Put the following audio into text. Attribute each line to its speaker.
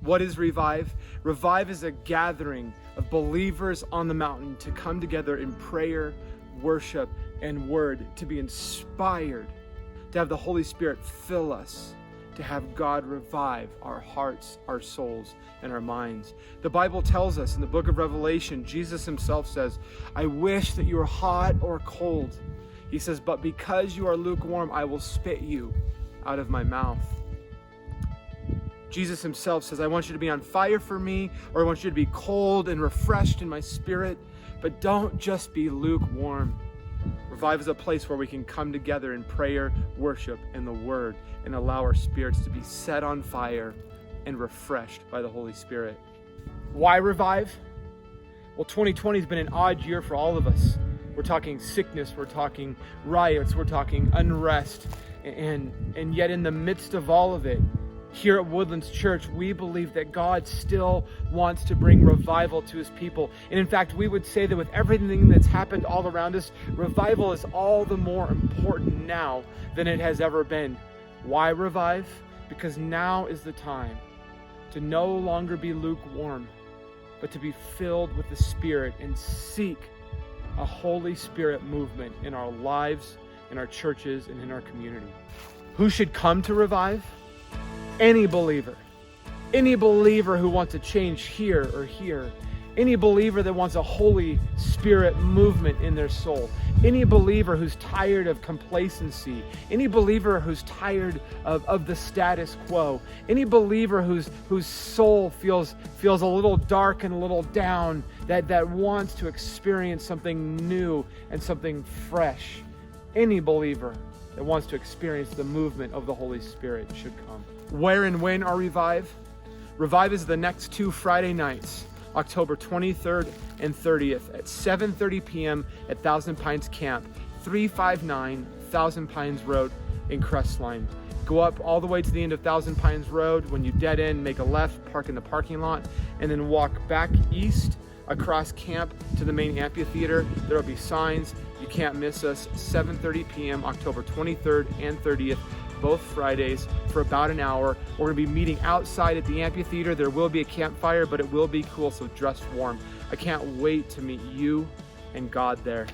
Speaker 1: What is Revive? Revive is a gathering of believers on the mountain to come together in prayer, worship, and word, to be inspired, to have the Holy Spirit fill us, to have God revive our hearts, our souls, and our minds. The Bible tells us in the book of Revelation, Jesus himself says, I wish that you were hot or cold. He says, but because you are lukewarm, I will spit you out of my mouth. Jesus himself says, I want you to be on fire for me, or I want you to be cold and refreshed in my spirit, but don't just be lukewarm. Revive is a place where we can come together in prayer, worship, and the word, and allow our spirits to be set on fire and refreshed by the Holy Spirit. Why Revive? Well, 2020 has been an odd year for all of us. We're talking sickness, we're talking riots, we're talking unrest, and yet in the midst of all of it, here at Woodlands Church, we believe that God still wants to bring revival to his people. And in fact, we would say that with everything that's happened all around us, revival is all the more important now than it has ever been. Why Revive? Because now is the time to no longer be lukewarm, but to be filled with the Spirit and seek a Holy Spirit movement in our lives, in our churches, and in our community. Who should come to Revive? Any believer who wants to change here or here, any believer that wants a Holy Spirit movement in their soul, any believer who's tired of complacency, any believer who's tired of the status quo, any believer whose soul feels a little dark and a little down, that wants to experience something new and something fresh, any believer that wants to experience the movement of the Holy Spirit should come. Where and when are Revive? Revive is the next 2 Friday nights, October 23rd and 30th at 7:30 p.m. at Thousand Pines Camp, 359 Thousand Pines Road in Crestline. Go up all the way to the end of Thousand Pines Road. When you dead end, make a left, park in the parking lot, and then walk back east across camp to the main amphitheater. There will be signs. You can't miss us. 7:30 p.m. October 23rd and 30th, both Fridays, for about an hour. We're going to be meeting outside at the amphitheater. There will be a campfire, but it will be cool, so dress warm. I can't wait to meet you and God there.